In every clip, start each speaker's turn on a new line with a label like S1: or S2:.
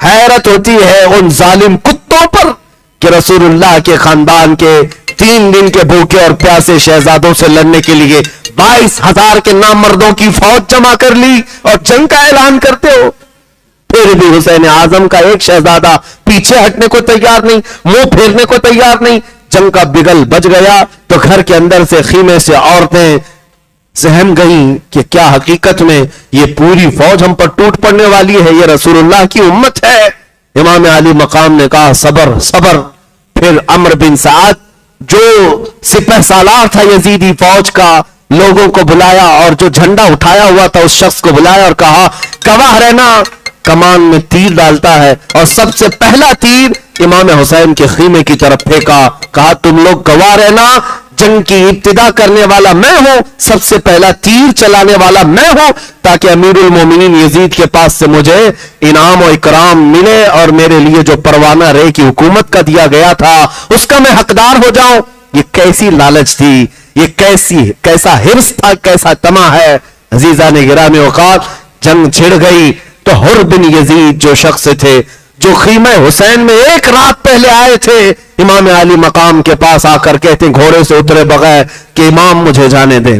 S1: حیرت ہوتی ہے ان ظالم کتوں پر کہ رسول اللہ کے خاندان کے 3 دن کے بھوکے اور پیاسے شہزادوں سے لڑنے کے لیے 22,000 کے نامردوں کی فوج جمع کر لی اور جنگ کا اعلان کرتے ہو. پھر بھی حسین اعظم کا ایک شہزادہ پیچھے ہٹنے کو تیار نہیں, منہ پھیرنے کو تیار نہیں. جنگ کا بگل بج گیا تو گھر کے اندر سے خیمے سے عورتیں سہم گئیں کہ کیا حقیقت میں یہ پوری فوج ہم پر ٹوٹ پڑنے والی ہے, یہ رسول اللہ کی امت ہے. امام علی مقام نے کہا صبر صبر. پھر عمرو بن سعد جو سپہ سالار تھا یزیدی فوج کا, لوگوں کو بلایا اور جو جھنڈا اٹھایا ہوا تھا اس شخص کو بلایا اور کہا گواہ رہنا. کمان میں تیر ڈالتا ہے اور سب سے پہلا تیر امام حسین کے خیمے کی طرف پھینکا. کہا تم لوگ گواہ رہنا, جنگ کی ابتدا کرنے والا میں ہوں, سب سے پہلا تیر چلانے والا میں ہوں, تاکہ امیر المومنین یزید کے پاس سے مجھے انعام و اکرام ملے اور میرے لیے جو پروانہ رے کی حکومت کا دیا گیا تھا اس کا میں حقدار ہو جاؤں. یہ کیسی لالچ تھی, یہ کیسا حرص تھا, کیسا طمع ہے. عزیزان گرامی اوقات جنگ چھڑ گئی تو حر بن یزید جو شخص تھے جو خیمہ حسین میں ایک رات پہلے آئے تھے, امام علی مقام کے پاس آ کر کہتے ہیں گھوڑے سے اترے بغیر کہ امام مجھے جانے دیں,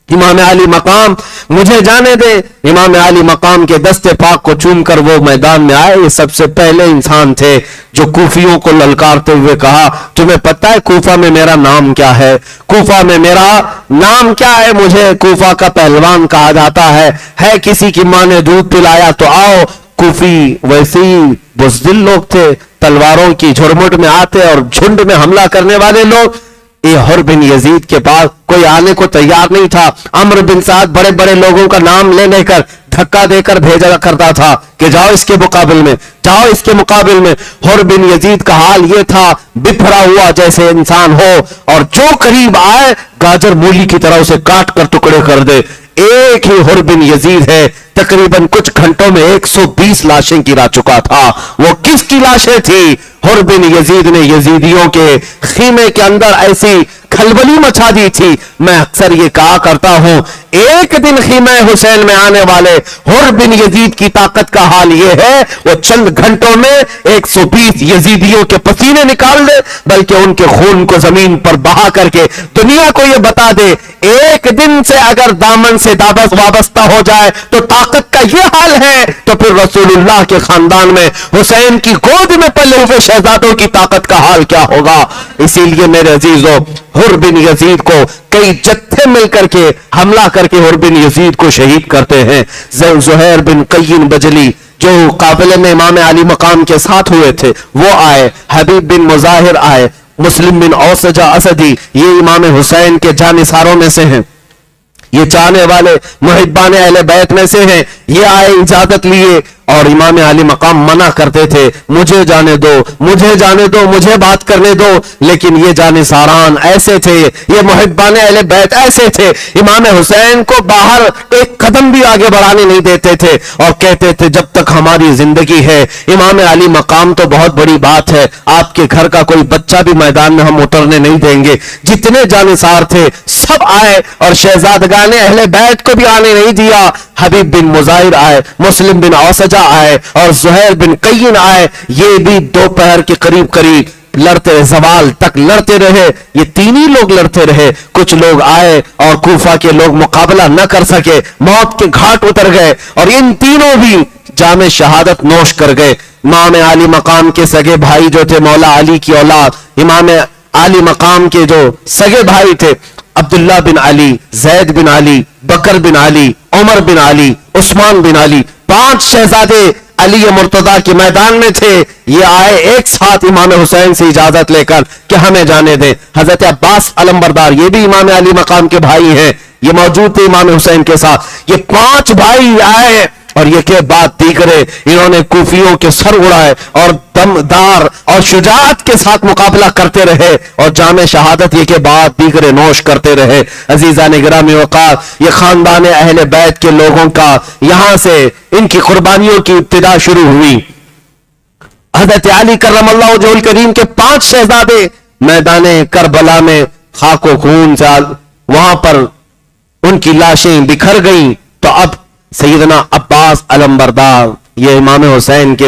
S1: امام علی مقام مجھے جانے دیں. امام علی مقام کے دستے پاک کو چوم کر وہ میدان میں آئے. یہ سب سے پہلے انسان تھے جو کوفیوں کو للکارتے ہوئے کہا تمہیں پتہ ہے کوفہ میں میرا نام کیا ہے, کوفہ میں میرا نام کیا ہے, مجھے کوفہ کا پہلوان کہا جاتا ہے کسی کی ماں نے دودھ پلایا تو آؤ. کوفی ویسے ہی بزدل لوگ تھے, تلواروں کی جھرمٹ میں آتے اور جھنڈ میں حملہ کرنے والے لوگ. یہ حر بن یزید کے پاس کوئی آنے کو تیار نہیں تھا. عمرو بن سعد بڑے بڑے لوگوں کا نام لے کر دھکا دے کر بھیجا کرتا تھا کہ جاؤ اس کے مقابل میں, جاؤ اس کے مقابل میں. حر بن یزید کا حال یہ تھا بپھرا ہوا جیسے انسان ہو اور جو قریب آئے گاجر مولی کی طرح اسے کاٹ کر ٹکڑے کر دے. ایک ہی حر بن یزید ہے تقریباً کچھ گھنٹوں میں 120 لاشیں گرا چکا تھا. وہ کس کی لاشیں تھی؟ حر بن یزید نے یزیدیوں کے خیمے کے اندر ایسی کھلبلی مچا دی تھی. میں اکثر یہ کہا کرتا ہوں ایک دن خیمہ حسین میں آنے والے حر بن یزید کی طاقت کا حال یہ ہے وہ چند گھنٹوں میں 120 یزیدیوں کے پسینے نکال دے, بلکہ ان کے خون کو زمین پر بہا کر کے دنیا کو یہ بتا دے ایک دن سے اگر دامن سے دابس وابستہ ہو جائے تو طاقت کا یہ حال ہے, تو پھر رسول اللہ کے خاندان میں حسین کی گود میں پلے ہوئے شہزادوں کی طاقت کا حال کیا ہوگا. اسی لیے میرے عزیزوں حر بن یزید کو کئی جتھے مل کر کے حملہ کر کے حر بن یزید کو شہید کرتے ہیں. زہیر بن قین بجلی جو قافلے میں امام علی مقام کے ساتھ ہوئے تھے وہ آئے, حبیب بن مظاہر آئے, مسلم بن اوسجہ اسدی یہ امام حسین کے جانثاروں میں سے ہیں, یہ چاہنے والے محبان اہل بیت میں سے ہیں. یہ آئے اجازت لیے اور امام علی مقام منع کرتے تھے مجھے جانے دو, مجھے جانے دو, مجھے بات کرنے دو. لیکن یہ جانثاران ایسے تھے, یہ محبان اہل بیت ایسے تھے, امام حسین کو باہر ایک قدم بھی آگے بڑھانے نہیں دیتے تھے اور کہتے تھے جب تک ہماری زندگی ہے امام علی مقام تو بہت بڑی بات ہے, آپ کے گھر کا کوئی بچہ بھی میدان میں ہم اترنے نہیں دیں گے. جتنے جانثار تھے سب آئے اور شہزادگان اہل بیت کو بھی آنے نہیں دیا. حبیب بن مظاہر آئے, مسلم بن اوسجہ آئے اور زہیر بن قین آئے. یہ بھی دوپہر کے قریب لڑتے زوال تک لڑتے رہے. یہ تین ہی لوگ لڑتے رہے. کچھ لوگ آئے اور کوفہ کے لوگ مقابلہ نہ کر سکے, موت کے گھاٹ اتر گئے اور ان تینوں بھی جام شہادت نوش کر گئے. امام علی مقام کے سگے بھائی جو تھے مولا علی کی اولاد, امام علی مقام کے جو سگے بھائی تھے عبداللہ بن علی, زید بن علی, بکر بن علی, عمر بن علی, عثمان بن علی, 5 شہزادے علی مرتضیٰ کے میدان میں تھے. یہ آئے ایک ساتھ امام حسین سے اجازت لے کر کہ ہمیں جانے دیں. حضرت عباس علمبردار یہ بھی امام علی مقام کے بھائی ہیں, یہ موجود تھے امام حسین کے ساتھ. یہ 5 بھائی آئے اور یہ کہ بات دیگرے انہوں نے کوفیوں کے سر اڑائے اور دمدار اور شجاعت کے ساتھ مقابلہ کرتے رہے اور جام شہادت یہ کہ بات دیگرے نوش کرتے رہے. عزیزان گرامی اوقات یہ خاندان اہل بیت کے لوگوں کا یہاں سے ان کی قربانیوں کی ابتدا شروع ہوئی. حضرت علی کرم اللہ وجہہ الکریم کے 5 شہزادے میدان کربلا میں خاک و خون سے وہاں پر ان کی لاشیں بکھر گئیں. تو اب سیدنا عباس علمبردار یہ امام حسین کے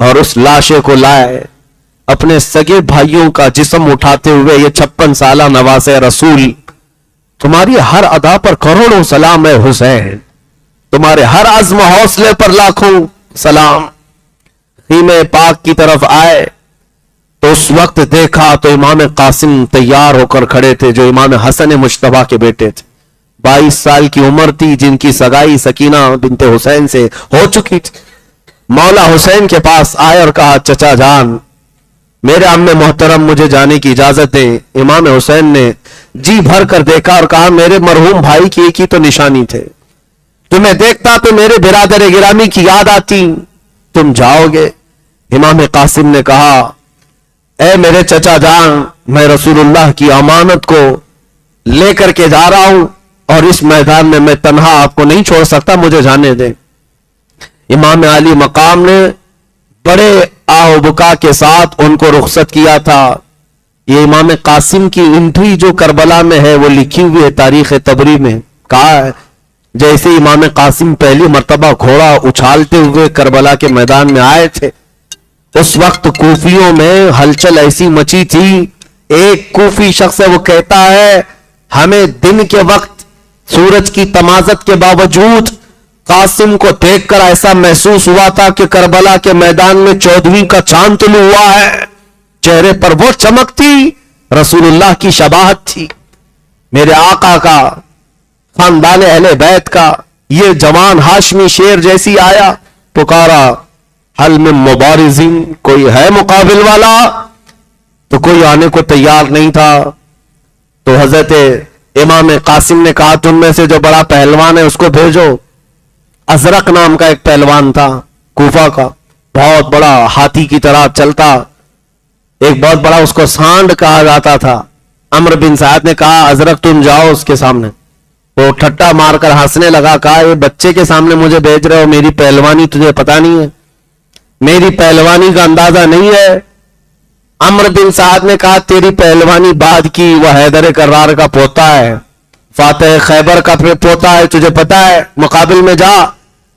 S1: اور اس لاشے کو لائے. اپنے سگے بھائیوں کا جسم اٹھاتے ہوئے یہ 56 سالہ نواسے رسول، تمہاری ہر ادا پر کروڑوں سلام ہے حسین، تمہارے ہر عزم و حوصلے پر لاکھوں سلام. خیمے پاک کی طرف آئے تو اس وقت دیکھا تو امام قاسم تیار ہو کر کھڑے تھے، جو امام حسن مجتبیٰ کے بیٹے تھے. 22 سال کی عمر تھی، جن کی سگائی سکینہ بنت حسین سے ہو چکی تھی. مولا حسین کے پاس آئے اور کہا چچا جان، میرے عم محترم مجھے جانے کی اجازت دیں. امام حسین نے جی بھر کر دیکھا اور کہا میرے مرحوم بھائی کی ایک ہی تو نشانی تھے، تمہیں دیکھتا تو میرے برادر گرامی کی یاد آتی، تم جاؤ گے. امام قاسم نے کہا اے میرے چچا جان، میں رسول اللہ کی امانت کو لے کر کے جا رہا ہوں اور اس میدان میں تنہا آپ کو نہیں چھوڑ سکتا، مجھے جانے دیں. امام علی مقام نے بڑے آہ و بکا کے ساتھ ان کو رخصت کیا تھا. یہ امام قاسم کی انٹری جو کربلا میں ہے وہ لکھی ہوئی ہے تاریخ طبری میں. کہا ہے جیسے امام قاسم پہلی مرتبہ گھوڑا اچھالتے ہوئے کربلا کے میدان میں آئے تھے، اس وقت کوفیوں میں ہلچل ایسی مچی تھی. ایک کوفی شخص ہے وہ کہتا ہے ہمیں دن کے وقت سورج کی تمازت کے باوجود قاسم کو دیکھ کر ایسا محسوس ہوا تھا کہ کربلا کے میدان میں 14ویں کا چاند طلوع ہوا ہے. چہرے پر وہ چمک تھی، رسول اللہ کی شباہت تھی، میرے آقا کا، خاندان اہل بیت کا. یہ جوان ہاشمی شیر جیسی آیا، پکارا حل میں مبارزین، کوئی ہے مقابل والا؟ تو کوئی آنے کو تیار نہیں تھا. تو حضرت امام قاسم نے کہا تم میں سے جو بڑا پہلوان ہے اس کو بھیجو. ازرق نام کا ایک پہلوان تھا کوفہ کا، بہت بڑا ہاتھی کی طرح چلتا، ایک بہت بڑا، اس کو سانڈ کہا جاتا تھا. عمرو بن سعد نے کہا ازرق تم جاؤ اس کے سامنے. وہ ٹھٹا مار کر ہنسنے لگا، کہا یہ بچے کے سامنے مجھے بھیج رہے ہو، میری پہلوانی تجھے پتا نہیں ہے، میری پہلوانی کا اندازہ نہیں ہے. عمرو بن سعد نے کہا تیری پہلوانی بعد کی، وہ حیدر کرار کا پوتا ہے، فاتح خیبر کا پوتا ہے، تجھے پتا ہے، مقابل میں جا.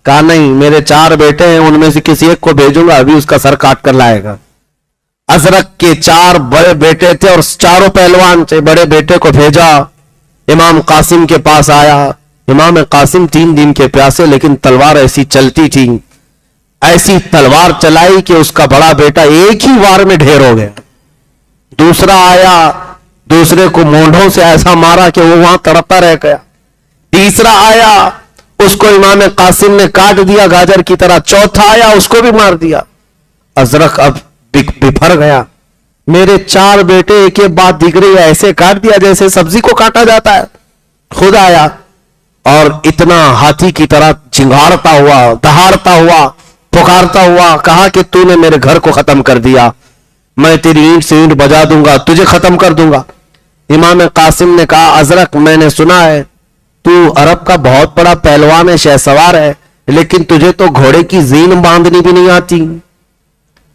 S1: کہا نہیں، میرے 4 بیٹے ہیں، ان میں سے کسی ایک کو بھیجوں گا، ابھی اس کا سر کاٹ کر لائے گا. ازرق کے 4 بڑے بیٹے تھے اور چاروں پہلوان تھے. بڑے بیٹے کو بھیجا، امام قاسم کے پاس آیا. امام قاسم 3 دن کے پیاسے، لیکن تلوار ایسی چلتی تھی، ایسی تلوار چلائی کہ اس کا بڑا بیٹا ایک ہی وار میں ڈھیر ہو گیا. دوسرا آیا، دوسرے کو مونڈھوں سے ایسا مارا کہ وہ وہاں تڑپتا رہ گیا. تیسرا آیا، اس کو امام قاسم نے کاٹ دیا گاجر کی طرح. چوتھا آیا، اس کو بھی مار دیا. ازرق اب بفر گیا، میرے 4 بیٹے ایک کے بعد دیگرے ایسے کاٹ دیا جیسے سبزی کو کاٹا جاتا ہے. خود آیا اور اتنا ہاتھی کی طرح چنگاڑتا ہوا، دہاڑتا ہوا، پکارتا ہوا، کہا کہ تو نے میرے گھر کو ختم کر دیا، میں تیری اینٹ سے اینٹ بجا دوں گا، تجھے ختم کر دوں گا. امام قاسم نے کہا ازرق میں نے سنا ہے تو عرب کا بہت بڑا پہلوان ہے، شہ سوار ہے، لیکن تجھے تو گھوڑے کی زین باندھنی بھی نہیں آتی.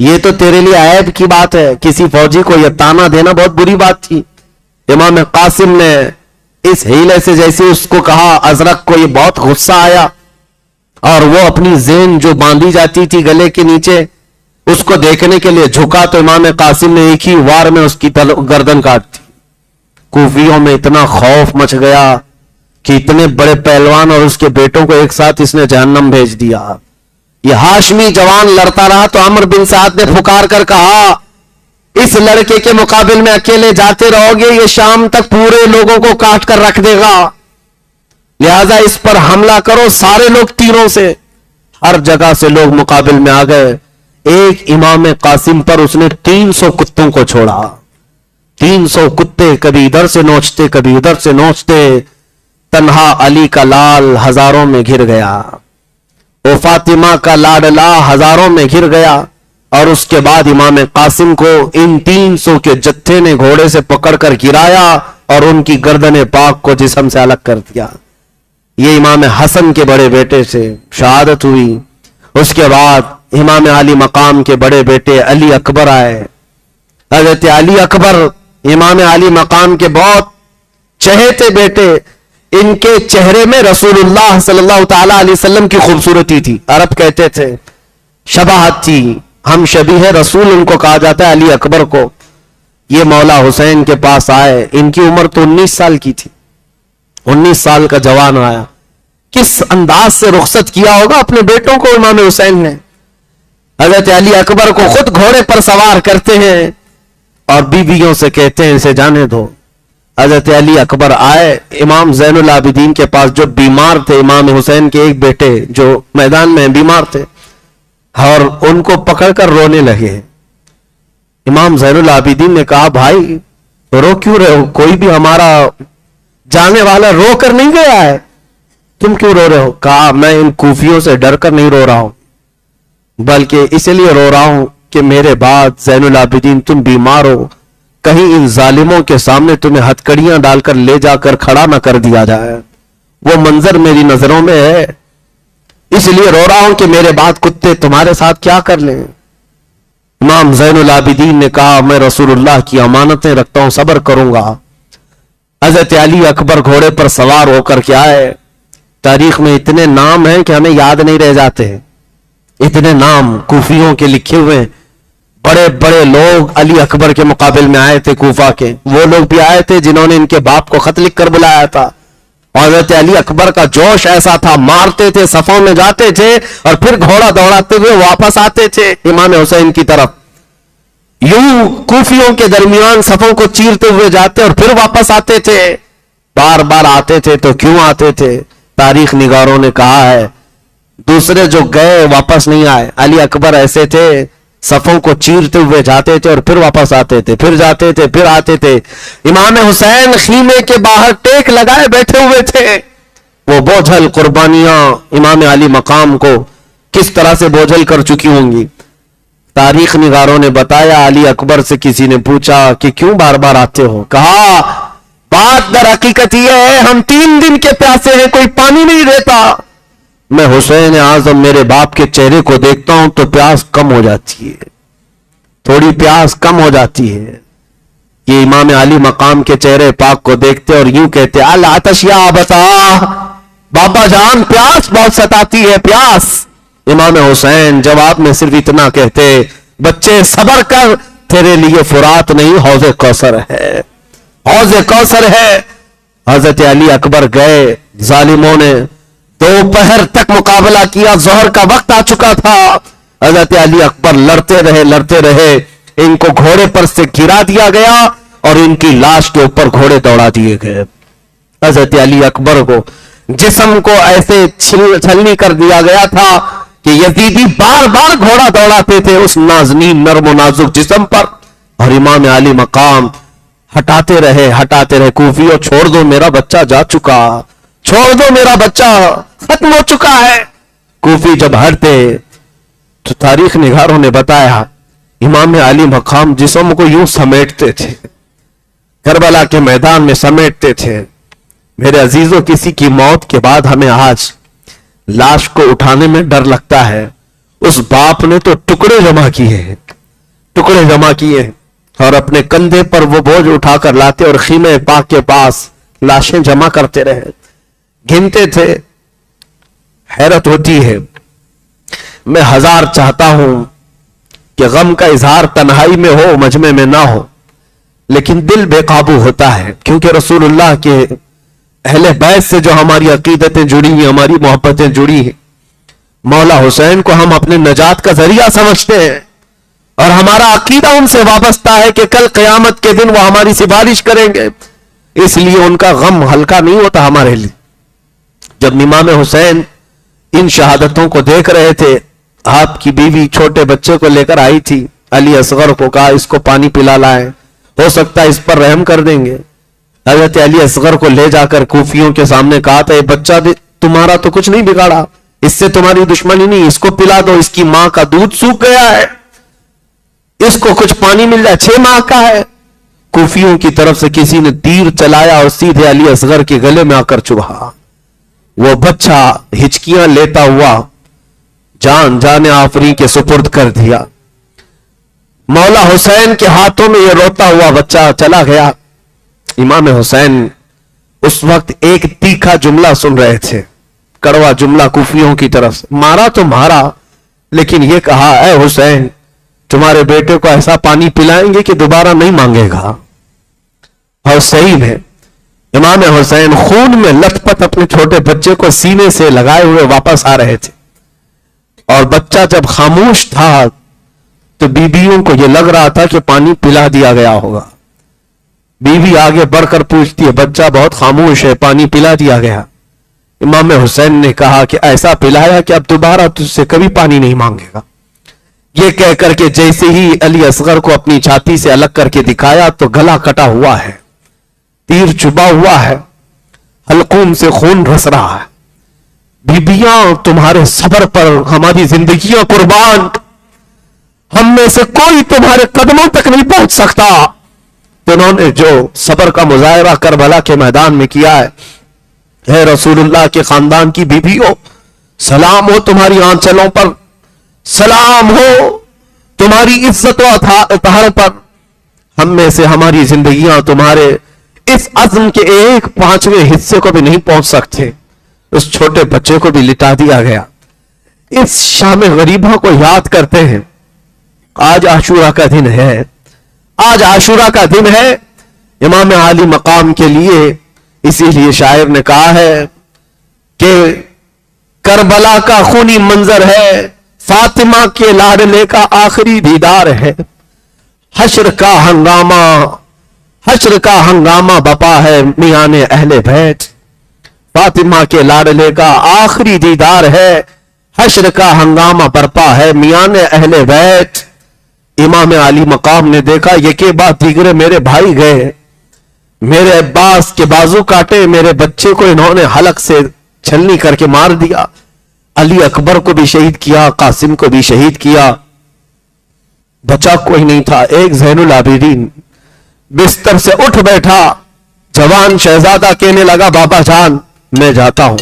S1: یہ تو تیرے لیے عیب کی بات ہے، کسی فوجی کو یہ تانا دینا بہت بری بات تھی. امام قاسم نے اس ہیلے سے جیسے اس کو کہا، ازرق کو یہ بہت غصہ آیا اور وہ اپنی زین جو باندھی جاتی تھی گلے کے نیچے اس کو دیکھنے کے لیے جھکا تو امام قاسم نے ایک ہی وار میں اس کی گردن کاٹ دی. کوفیوں میں اتنا خوف مچ گیا کہ اتنے بڑے پہلوان اور اس کے بیٹوں کو ایک ساتھ اس نے جہنم بھیج دیا. یہ ہاشمی جوان لڑتا رہا تو عمرو بن سعد نے پکار کر کہا اس لڑکے کے مقابل میں اکیلے جاتے رہو گے، یہ شام تک پورے لوگوں کو کاٹ کر رکھ دے گا، لہذا اس پر حملہ کرو. سارے لوگ تیروں سے، ہر جگہ سے لوگ مقابل میں آ گئے. ایک امام قاسم پر اس نے 300 کتوں کو چھوڑا. 300 کتے کبھی ادھر سے نوچتے کبھی ادھر سے نوچتے. تنہا علی کا لال ہزاروں میں گھر گیا، وہ فاطمہ کا لاڈلا ہزاروں میں گھر گیا. اور اس کے بعد امام قاسم کو ان 300 کے جتھے نے گھوڑے سے پکڑ کر گرایا اور ان کی گردن پاک کو جسم سے الگ کر دیا. یہ امام حسن کے بڑے بیٹے سے شہادت ہوئی. اس کے بعد امام علی مقام کے بڑے بیٹے علی اکبر آئے. حضرت علی اکبر امام علی مقام کے بہت چہیتے بیٹے. ان کے چہرے میں رسول اللہ صلی اللہ تعالی علیہ وسلم کی خوبصورتی تھی. عرب کہتے تھے شباہت تھی. ہم شبیہ رسول ان کو کہا جاتا ہے، علی اکبر کو. یہ مولا حسین کے پاس آئے، ان کی عمر تو 19 سال کی تھی. 19 سال کا جوان آیا، کس انداز سے رخصت کیا ہوگا اپنے بیٹوں کو امام حسین نے. حضرت علی اکبر کو خود گھوڑے پر سوار کرتے ہیں اور بیویوں سے کہتے ہیں اسے جانے دو. حضرت علی اکبر آئے امام زین العابدین کے پاس جو بیمار تھے، امام حسین کے ایک بیٹے جو میدان میں بیمار تھے، اور ان کو پکڑ کر رونے لگے. امام زین العابدین نے کہا بھائی رو کیوں رہے ہو؟ کوئی بھی ہمارا جانے والا رو کر نہیں گیا ہے، تم کیوں رو رہے ہو؟ کہا میں ان کوفیوں سے ڈر کر نہیں رو رہا ہوں، بلکہ اس لیے رو رہا ہوں کہ میرے بعد زین العابدین تم بیمار ہو، کہیں ان ظالموں کے سامنے تمہیں ہتکڑیاں ڈال کر لے جا کر کھڑا نہ کر دیا جائے. وہ منظر میری نظروں میں ہے، اس لیے رو رہا ہوں کہ میرے بعد کتے تمہارے ساتھ کیا کر لیں. امام زین العابدین نے کہا میں رسول اللہ کی امانتیں رکھتا ہوں، صبر کروں گا. حضرت علی اکبر گھوڑے پر سوار ہو کر کے آئے. تاریخ میں اتنے نام ہیں کہ ہمیں یاد نہیں رہ جاتے، اتنے نام کوفیوں کے لکھے ہوئے. بڑے بڑے لوگ علی اکبر کے مقابل میں آئے تھے کوفہ کے، وہ لوگ بھی آئے تھے جنہوں نے ان کے باپ کو خط لکھ کر بلایا تھا. حضرت علی اکبر کا جوش ایسا تھا، مارتے تھے، صفوں میں جاتے تھے اور پھر گھوڑا دوڑاتے ہوئے واپس آتے تھے امام حسین کی طرف. یوں کوفیوں کے درمیان صفوں کو چیرتے ہوئے جاتے اور پھر واپس آتے تھے. بار بار آتے تھے تو کیوں آتے تھے؟ تاریخ نگاروں نے کہا ہے دوسرے جو گئے واپس نہیں آئے. علی اکبر ایسے تھے، صفوں کو چیرتے ہوئے جاتے تھے اور پھر واپس آتے تھے، پھر جاتے تھے، پھر آتے تھے. امام حسین خیمے کے باہر ٹیک لگائے بیٹھے ہوئے تھے. وہ بوجھل قربانیاں امام علی مقام کو کس طرح سے بوجھل کر چکی ہوں گی. تاریخ نگاروں نے بتایا علی اکبر سے کسی نے پوچھا کہ کیوں بار بار آتے ہو؟ کہا بات در حقیقت یہ ہے ہم 3 دن کے پیاسے ہیں، کوئی پانی نہیں دیتا. میں حسین اعظم میرے باپ کے چہرے کو دیکھتا ہوں تو پیاس کم ہو جاتی ہے، تھوڑی پیاس کم ہو جاتی ہے. یہ امام علی مقام کے چہرے پاک کو دیکھتے اور یوں کہتے العطش یا ابتا، بابا جان پیاس بہت ستاتی ہے، پیاس. امام حسین جواب میں صرف اتنا کہتے بچے صبر کر، تیرے لیے فرات نہیں حوض کوثر ہے، حوض کوثر ہے. حضرت علی اکبر گئے، ظالموں نے دوپہر تک مقابلہ کیا، ظہر کا وقت آ چکا تھا. حضرت علی اکبر لڑتے رہے، ان کو گھوڑے پر سے گرا دیا گیا اور ان کی لاش کے اوپر گھوڑے دوڑا دیے گئے. حضرت علی اکبر کو جسم کو ایسے چھلنی کر دیا گیا تھا کہ یزیدی بار بار گھوڑا دوڑاتے تھے اس نازنین نرم و نازک جسم پر. اور امام علی مقام ہٹاتے رہے. کوفیوں چھوڑ دو میرا بچہ جا چکا، چھوڑ دو میرا بچہ ختم ہو چکا ہے. کوفی جب ہٹتے تو تاریخ نگاروں نے بتایا امام علی مقام جسم کو یوں سمیٹتے تھے، کربلا کے میدان میں سمیٹتے تھے. میرے عزیزوں کسی کی موت کے بعد ہمیں آج لاش کو اٹھانے میں ڈر لگتا ہے. اس باپ نے تو ٹکڑے جمع کیے اور اپنے کندھے پر وہ بوجھ اٹھا کر لاتے اور خیمے پاک کے پاس لاشیں جمع کرتے رہے، گنتے تھے. حیرت ہوتی ہے. میں 1000 چاہتا ہوں کہ غم کا اظہار تنہائی میں ہو، مجمع میں نہ ہو، لیکن دل بے قابو ہوتا ہے کیونکہ رسول اللہ کے اہل بیت سے جو ہماری عقیدتیں جڑی ہیں، ہماری محبتیں جڑی ہیں، مولا حسین کو ہم اپنے نجات کا ذریعہ سمجھتے ہیں اور ہمارا عقیدہ ان سے وابستہ ہے کہ کل قیامت کے دن وہ ہماری سفارش کریں گے. اس لیے ان کا غم ہلکا نہیں ہوتا ہمارے لیے. جب امام حسین ان شہادتوں کو دیکھ رہے تھے، آپ کی بیوی چھوٹے بچے کو لے کر آئی تھی. علی اصغر کو کہا اس کو پانی پلا لائیں، ہو سکتا ہے اس پر رحم کر دیں گے. حضرت علی اصغر کو لے جا کر کوفیوں کے سامنے کہا تھا یہ بچہ تمہارا تو کچھ نہیں بگاڑا، اس سے تمہاری دشمنی نہیں، اس کو پلا دو، اس کی ماں کا دودھ سوکھ گیا ہے، اس کو کچھ پانی مل جائے، 6 ماہ کا ہے. کوفیوں کی طرف سے کسی نے تیر چلایا اور سیدھے علی اصغر کے گلے میں آ کر چبھا. وہ بچہ ہچکیاں لیتا ہوا جان آفری کے سپرد کر دیا. مولا حسین کے ہاتھوں میں یہ روتا ہوا بچہ چلا گیا. امام حسین اس وقت ایک تیکھا جملہ سن رہے تھے، کڑوا جملہ کوفیوں کی طرف سے. مارا تو مارا، لیکن یہ کہا اے حسین تمہارے بیٹے کو ایسا پانی پلائیں گے کہ دوبارہ نہیں مانگے گا. اور صحیح ہے، امام حسین خون میں لت پت اپنے چھوٹے بچے کو سینے سے لگائے ہوئے واپس آ رہے تھے، اور بچہ جب خاموش تھا تو بیویوں کو یہ لگ رہا تھا کہ پانی پلا دیا گیا ہوگا. بیوی آگے بڑھ کر پوچھتی ہے، بچہ بہت خاموش ہے، پانی پلا دیا گیا؟ امام حسین نے کہا کہ ایسا پلایا کہ اب دوبارہ تجھ سے کبھی پانی نہیں مانگے گا. یہ کہہ کر کے جیسے ہی علی اصغر کو اپنی چھاتی سے الگ کر کے دکھایا تو گلا کٹا ہوا ہے، تیر چبا ہوا ہے، حلقوم سے خون رس رہا ہے. بیبیاں تمہارے صبر پر ہماری زندگیاں قربان، ہم میں سے کوئی تمہارے قدموں تک نہیں پہنچ سکتا. تو انہوں نے جو صبر کا مظاہرہ کربلا کے میدان میں کیا ہے، اے رسول اللہ کے خاندان کی بیویوں، سلام ہو تمہاری آنچلوں پر، سلام ہو تمہاری عزت و اطہار پر. ہم میں سے ہماری زندگیاں تمہارے اس عزم کے 1/5 حصے کو بھی نہیں پہنچ سکتے. اس چھوٹے بچے کو بھی لٹا دیا گیا. اس شام غریبہ کو یاد کرتے ہیں. آج عاشورہ کا دن ہے، آج عاشورہ کا دن ہے امام عالی مقام کے لیے. اسی لیے شاعر نے کہا ہے کہ کربلا کا خونی منظر ہے، فاطمہ کے لاڈلے کا آخری دیدار ہے. حشر کا ہنگامہ بپا ہے میان اہل بیت. فاطمہ کے لاڈلے کا آخری دیدار ہے، حشر کا ہنگامہ برپا ہے میان اہل بیت. امام علی مقام نے دیکھا یکے بعد دیگرے میرے بھائی گئے، میرے عباس کے بازو کاٹے، میرے بچے کو انہوں نے حلق سے چھلنی کر کے مار دیا، علی اکبر کو بھی شہید کیا، قاسم کو بھی شہید کیا، بچا کوئی نہیں تھا. ایک زین العابدین بستر سے اٹھ بیٹھا، جوان شہزادہ کہنے لگا بابا جان میں جاتا ہوں.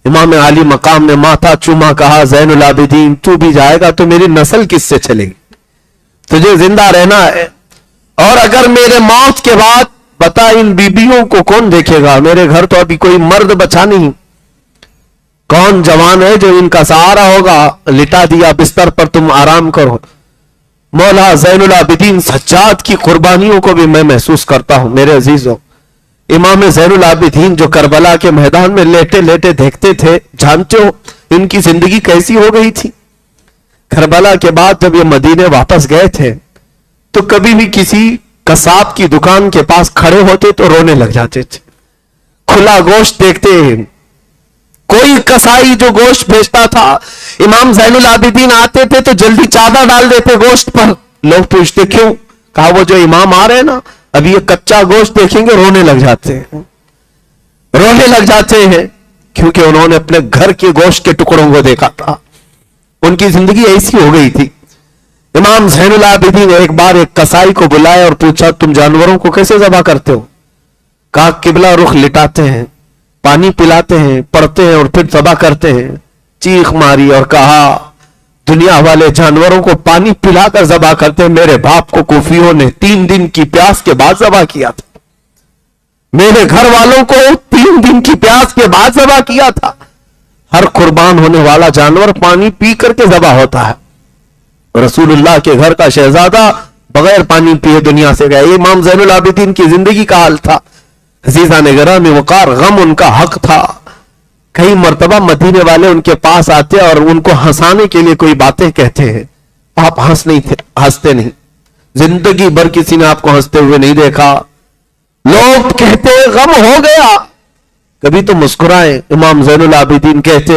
S1: امام علی مقام نے ماتھا چوما، کہا زین العابدین تو بھی جائے گا تو میری نسل کس سے چلے گی؟ تجھے زندہ رہنا ہے، اور اگر میرے موت کے بعد بتا ان بیبیوں کو کون دیکھے گا؟ میرے گھر تو ابھی کوئی مرد بچا نہیں، کون جوان ہے جو ان کا سہارا ہوگا؟ لٹا دیا بستر پر، تم آرام کرو. مولا زین العابدین سجاد کی قربانیوں کو بھی میں محسوس کرتا ہوں میرے عزیزوں. امام زین العابدین جو کربلا کے میدان میں لیٹے لیٹے دیکھتے تھے، جانتے ہو ان کی زندگی کیسی ہو گئی تھی؟ کربلا کے بعد جب یہ مدینے واپس گئے تھے تو کبھی بھی کسی قصاب کی دکان کے پاس کھڑے ہوتے تو رونے لگ جاتے تھے. کھلا گوشت دیکھتے، کوئی کسائی جو گوشت بیچتا تھا، امام زین العابدین آتے تھے تو جلدی چادر ڈال دیتے گوشت پر. لوگ پوچھتے کیوں؟ کہا وہ جو امام آ رہے ہیں نا، ابھی یہ کچا گوشت دیکھیں گے رونے لگ جاتے ہیں، کیونکہ انہوں نے اپنے گھر کے گوشت کے ٹکڑوں کو دیکھا تھا. ان کی زندگی ایسی ہو گئی تھی. امام زین العابدین ایک بار ایک کسائی کو بلایا اور پوچھا تم جانوروں کو کیسے ذبح کرتے ہو؟ کہا قبلہ رخ لٹاتے ہیں، پانی پلاتے ہیں، پڑھتے ہیں اور پھر ذبح کرتے ہیں. چیخ ماری اور کہا دنیا والے جانوروں کو پانی پلا کر ذبح کرتے ہیں، میرے باپ کو کوفیوں نے 3 دن کی پیاس کے بعد ذبح کیا تھا، میرے گھر والوں کو 3 دن کی پیاس کے بعد ذبح کیا تھا. ہر قربان ہونے والا جانور پانی پی کر کے ذبح ہوتا ہے. رسول اللہ کے گھر کا شہزادہ بغیر پانی پیے دنیا سے گیا. یہ امام زین العابدین کی زندگی کا حال تھا. عزیزان گرامی وقار، غم ان کا حق تھا. کئی مرتبہ مدینے والے ان کے پاس آتے اور ان کو ہنسانے کے لیے کوئی باتیں کہتے ہیں، آپ ہنستے نہیں. زندگی بھر کسی نے آپ کو ہنستے ہوئے نہیں دیکھا. لوگ کہتے غم ہو گیا، کبھی تو مسکرائیں. امام زین العابدین کہتے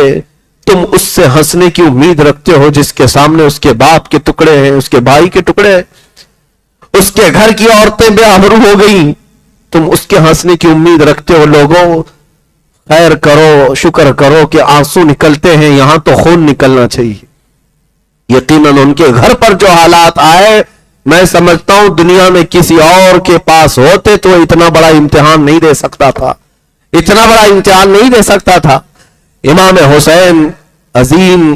S1: تم اس سے ہنسنے کی امید رکھتے ہو جس کے سامنے اس کے باپ کے ٹکڑے ہیں، اس کے بھائی کے ٹکڑے ہیں، اس کے گھر کی عورتیں بے آبرو ہو گئی، تم اس کے ہنسنے کی امید رکھتے ہو. لوگوں خیر کرو، شکر کرو کہ آنسو نکلتے ہیں، یہاں تو خون نکلنا چاہیے. یقیناً ان کے گھر پر جو حالات آئے، میں سمجھتا ہوں دنیا میں کسی اور کے پاس ہوتے تو اتنا بڑا امتحان نہیں دے سکتا تھا. امام حسین عظیم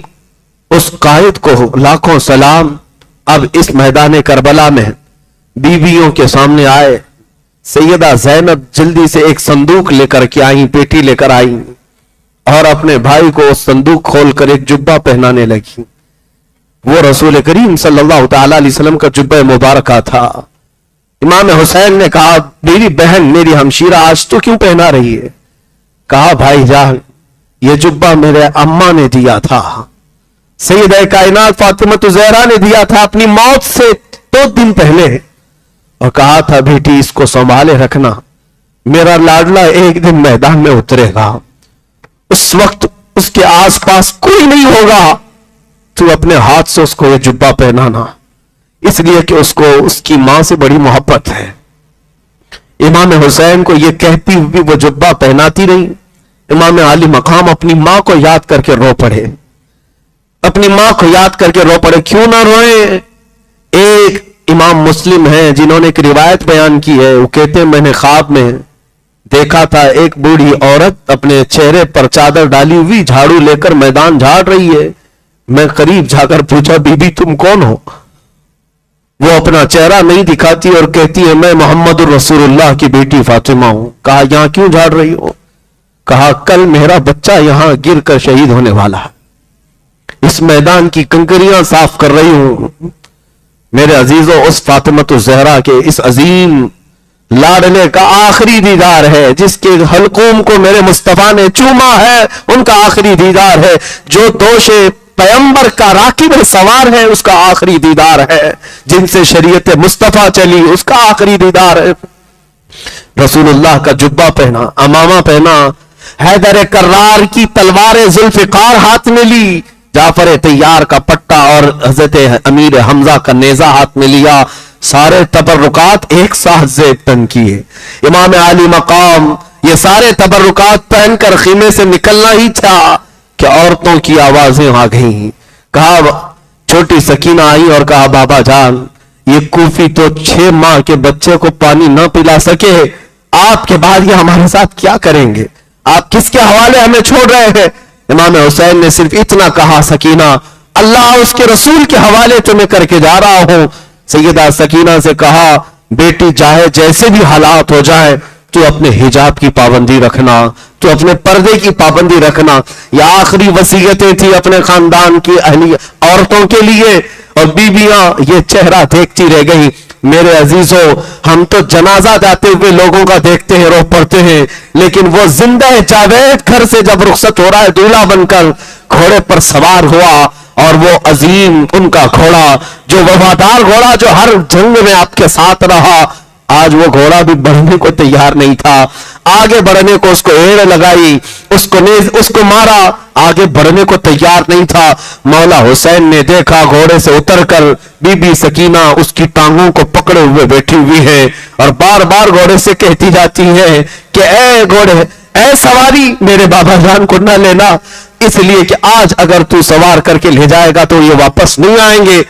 S1: اس قائد کو لاکھوں سلام. اب اس میدان کربلا میں بیویوں کے سامنے آئے. سیدہ زینب جلدی سے ایک صندوق لے کر کے آئیں، پیٹی لے کر آئیں اور اپنے بھائی کو اس صندوق کھول کر ایک جبہ پہنانے لگی. وہ رسول کریم صلی اللہ تعالی علیہ وسلم کا جبہ مبارکہ تھا. امام حسین نے کہا میری بہن میری ہمشیرہ آج تو کیوں پہنا رہی ہے؟ کہا بھائی جان یہ جبہ میرے اماں نے دیا تھا، سیدہ کائنات فاطمہ زہرا نے دیا تھا اپنی موت سے 2 دن پہلے، اور کہا تھا بیٹی اس کو سنبھالے رکھنا، میرا لاڈلا ایک دن میدان میں اترے گا، اس وقت اس کے آس پاس کوئی نہیں ہوگا، تو اپنے ہاتھ سے اس کو یہ جبہ پہنانا، اس لیے کہ اس کو اس کی ماں سے بڑی محبت ہے. امام حسین کو یہ کہتی ہوئی وہ جبہ پہناتی رہی. امام عالی مقام اپنی ماں کو یاد کر کے رو پڑے، اپنی ماں کو یاد کر کے رو پڑے. کیوں نہ روئے؟ ایک امام مسلم ہیں جنہوں نے ایک روایت بیان کی ہے، وہ کہتے ہیں میں نے خواب میں دیکھا تھا ایک بوڑھی عورت اپنے چہرے پر چادر ڈالی ہوئی جھاڑو لے کر میدان جھاڑ رہی ہے. میں قریب جا کر پوچھا بی بی تم کون ہو؟ وہ اپنا چہرہ نہیں دکھاتی اور کہتی ہے میں محمد الرسول اللہ کی بیٹی فاطمہ ہوں. کہا یہاں کیوں جھاڑ رہی ہو؟ کہا کل میرا بچہ یہاں گر کر شہید ہونے والا ہے، اس میدان کی کنکریاں صاف کر رہی ہوں. میرے عزیزوں اس فاطمہ الزہرا کے اس عظیم لاڈلے کا آخری دیدار ہے، جس کے حلقوم کو میرے مصطفیٰ نے چوما ہے، ان کا آخری دیدار ہے. جو دوش پیغمبر کا راکب سوار ہے اس کا آخری دیدار ہے، جن سے شریعت مصطفیٰ چلی اس کا آخری دیدار ہے. رسول اللہ کا جبہ پہنا، امامہ پہنا، حیدر کرار کی تلوار ذوالفقار ہاتھ میں لی، جعفر طیار کا پٹا اور حضرت امیر حمزہ کا نیزہ ہاتھ میں لیا. سارے تبرکات ایک ساتھ زیب تن کیے. امام عالی مقام یہ سارے تبرکات پہن کر خیمے سے نکلنا ہی تھا کہ عورتوں کی آوازیں آ گئیں. کہا چھوٹی سکینہ آئی اور کہا بابا جان یہ کوفی تو 6 ماہ کے بچے کو پانی نہ پلا سکے، آپ کے بعد یہ ہمارے ساتھ کیا کریں گے؟ آپ کس کے حوالے ہمیں چھوڑ رہے ہیں؟ امام حسین نے صرف اتنا کہا سکینہ اللہ اس کے رسول کے حوالے تمہیں کر کے جا رہا ہوں. سیدہ سکینہ سے کہا بیٹی چاہے جیسے بھی حالات ہو جائیں تو اپنے حجاب کی پابندی رکھنا، تو اپنے پردے کی پابندی رکھنا. یہ آخری وصیتیں تھی اپنے خاندان کی اہلی عورتوں کے لیے، اور بیویاں یہ چہرہ دیکھتی رہ گئی. میرے عزیزوں ہم تو جنازہ جاتے ہوئے لوگوں کا دیکھتے ہیں رو پڑتے ہیں، لیکن وہ زندہ جاوید گھر سے جب رخصت ہو رہا ہے دولہا بن کر گھوڑے پر سوار ہوا، اور وہ عظیم ان کا گھوڑا جو وفادار گھوڑا جو ہر جنگ میں آپ کے ساتھ رہا، آج وہ گھوڑا بھی بڑھنے کو تیار نہیں تھا. آگے بڑھنے کو اس کو ایڑ لگائی، اس کو مارا، آگے بڑھنے کو تیار نہیں تھا. مولا حسین نے دیکھا گھوڑے سے اتر کر بی بی سکینہ اس کی ٹانگوں کو پکڑے ہوئے بیٹھی ہوئی ہے، اور بار بار گھوڑے سے کہتی جاتی ہے کہ اے گھوڑے اے سواری میرے بابا جان کو نہ لینا، اس لیے کہ آج اگر تو سوار کر کے لے جائے گا تو یہ واپس نہیں آئیں گے.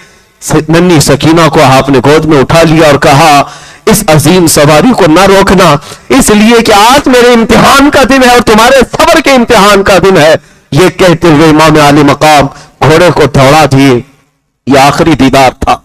S1: ننھی سکینہ کو آپ نے گود میں اٹھا لیا اور کہا اس عظیم سواری کو نہ روکنا، اس لیے کہ آج میرے امتحان کا دن ہے اور تمہارے صبر کے امتحان کا دن ہے. یہ کہتے ہوئے امام عالی مقام گھوڑے کو دوڑا دیے. یہ آخری دیدار تھا.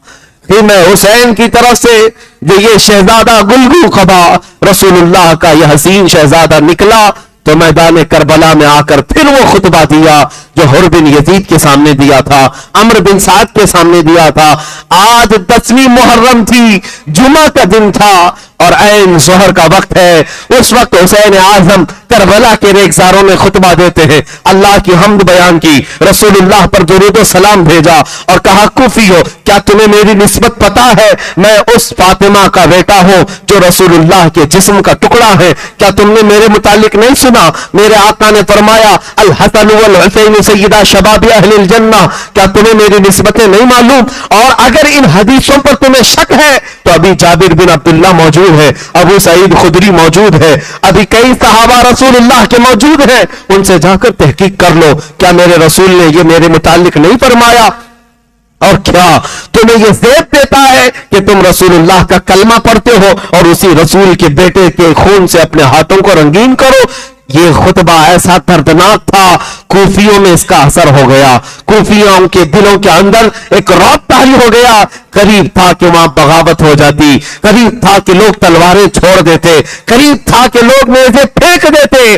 S1: پھر میں حسین کی طرف سے جو یہ شہزادہ گلگو قبا رسول اللہ کا یہ حسین شہزادہ نکلا تو میدان کربلا میں آ کر پھر وہ خطبہ دیا جو حر بن یزید کے سامنے دیا تھا، عمرو بن سعد کے سامنے دیا تھا. آج 10ویں محرم تھی، جمعہ کا دن تھا اور عین ظہر کا وقت ہے. اس وقت حسین اعظم کربلا کے ریگزاروں میں خطبہ دیتے ہیں، اللہ کی حمد بیان کی، رسول اللہ پر درود و سلام بھیجا اور کہا کوفیو کیا تمہیں میری نسبت پتا ہے؟ میں اس فاطمہ کا بیٹا ہوں جو رسول اللہ کے جسم کا ٹکڑا ہے. کیا تم نے میرے متعلق نہیں سنا؟ میرے آقا نے فرمایا الحسن والحسین سیدہ شباب اہل الجنہ. کیا تمہیں میری نسبتیں نہیں معلوم؟ اور اگر ان حدیثوں پر تمہیں شک ہے تو ابھی جابر بن عبداللہ موجود ہے، ابو سعید خدری موجود ہے، ابھی کئی صحابہ رسول اللہ کے موجود ہیں، ان سے جا کر تحقیق کر لو. کیا میرے رسول نے یہ میرے متعلق نہیں فرمایا؟ اور کیا تمہیں یہ زیب دیتا ہے کہ تم رسول اللہ کا کلمہ پڑھتے ہو اور اسی رسول کے بیٹے کے خون سے اپنے ہاتھوں کو رنگین کرو؟ یہ خطبہ ایسا دردناک تھا، کوفیوں میں اس کا اثر ہو گیا. کوفیوں کے دلوں کے اندر ایک رعب طاری ہو گیا. قریب تھا کہ وہاں بغاوت ہو جاتی، قریب تھا کہ لوگ تلواریں چھوڑ دیتے، قریب تھا کہ لوگ نیزے پھینک دیتے.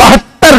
S1: 72